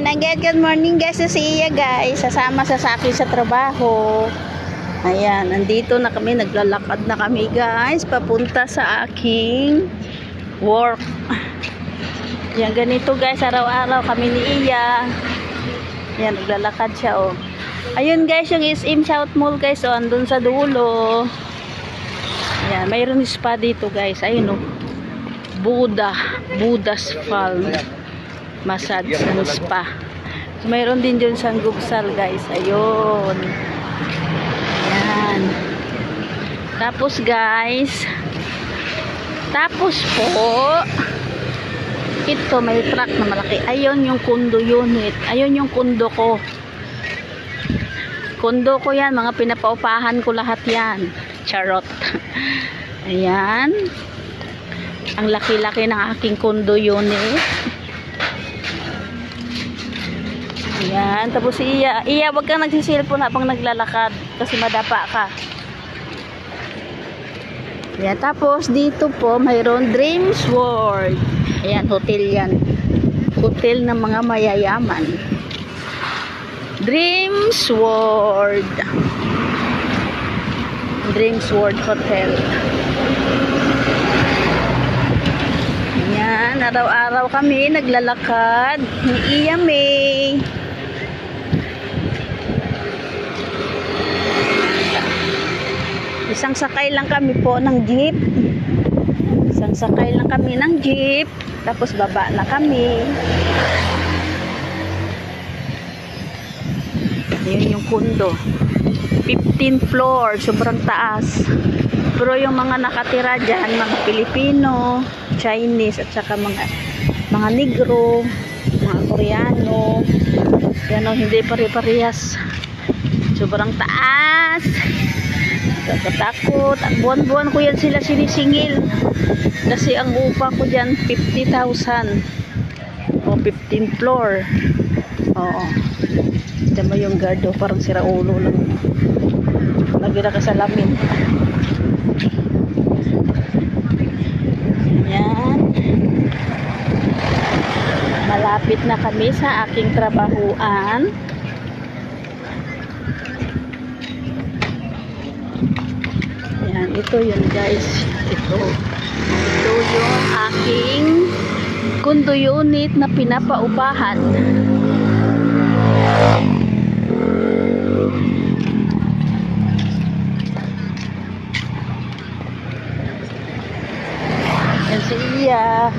again, good morning guys. Si Iya guys, sasama sa akin sa trabaho. Ayan, nandito na kami, naglalakad na kami guys, papunta sa aking work. Yan, ganito guys, araw-araw kami ni Iya. Yan, naglalakad siya oh. Ayun guys, yung SM South Mall guys, oh, andun sa dulo. Ayan, mayroon spa dito guys, ayun oh. Buddha's Fall massage and spa. So, mayroon din dyan sa Gugsal guys. Ayun. Ayan. Tapos guys, tapos po, ito may truck na malaki. Ayun yung condo unit. Ayun yung condo ko. Condo ko yan. Mga pinapaupahan ko lahat yan. Charot. Ayan. Ang laki-laki ng aking condo unit. Ayan, tapos si Iya, wag kang nagsisilpon habang naglalakad kasi madapa ka. Ayan, tapos dito po mayroon Dreams World. Ayan, hotel yan. Hotel ng mga mayayaman. Dreams World. Dreams World Hotel. Ayan, araw-araw kami naglalakad ni Iya May. Isang sakay lang kami po ng jeep. Isang sakay lang kami ng jeep. Tapos baba na kami. Yun yung condo. 15 floor. Sobrang taas. Pero yung mga nakatira dyan, mga Pilipino, Chinese, at saka mga Negro, mga Koreano. Yan o, hindi pare-parehas. Sobrang taas. Nakatakot. Ang buwan-buwan ko yan sila sinisingil. Kasi ang upa ko dyan 50,000. O 15 floor. Oo. Diyan mo yung guard o. Parang sira ulo lang. Nagira ka sa lamin. Yan. Malapit na kami sa aking trabahuan. Yan, ito yun guys. Ito yung aking condo unit na pinapaupahan. Yan si Iya.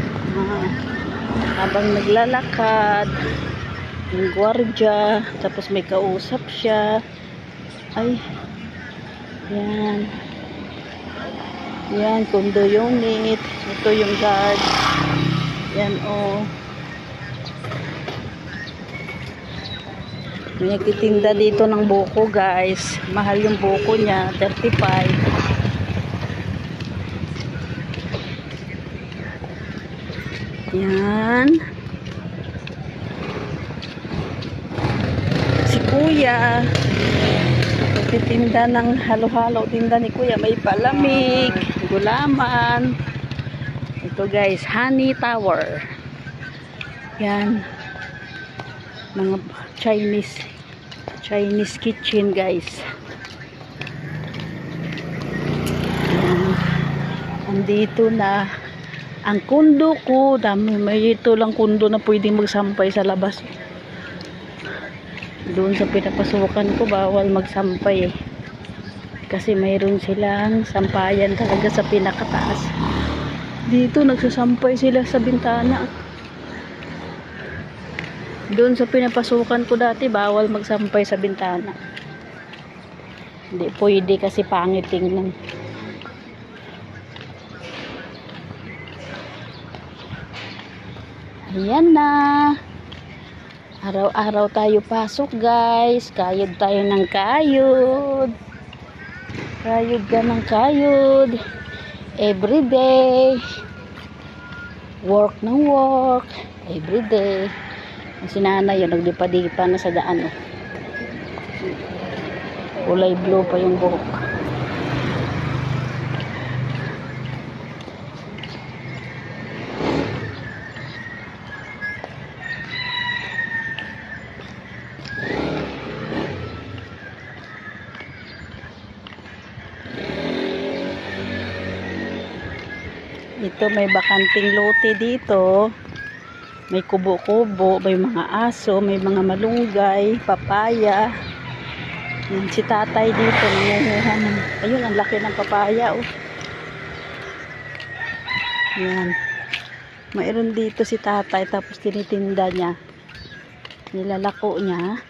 Habang naglalakad, yung gwardiya, tapos may kausap siya. Ay, yan. Yan, condo unit. Ito yung guard. Yan, oh. May nagtitinda dito ng buko, guys. Mahal yung buko niya, 35. Yan. Si Kuya. Titinda ng halo-halo. Tinda ni Kuya. May palamig, gulaman. Ito guys, Honey Tower. Yan. Mga Chinese kitchen guys. Yan. Andito na ang kundo ko. Dami. May ito lang kundo na pwedeng magsampay sa labas. Doon sa pinapasukan ko bawal magsampay eh. Kasi mayroon silang sampayan talaga sa pinakataas. Dito nagsasampay sila sa bintana. Doon sa pinapasukan ko dati bawal magsampay sa bintana. Hindi pwede kasi pangit tingnan. Ayan na. Araw-araw tayo pasok guys. Kayod tayo ng kayod. Kayod ka ng kayod. Everyday. Work ng work. Everyday. Si nanay yun, nagdipa-dipa na sa daan. Oh. Kulay blue pa yung buhok. Ito may bakanting lote dito. May kubo-kubo, may mga aso, may mga malunggay, papaya. Yan, si tatay dito nangunguha ng, ayun, ang laki ng papaya, oh. Yan. Mayroon dito si tatay, tapos tinitinda niya. Nilalako niya.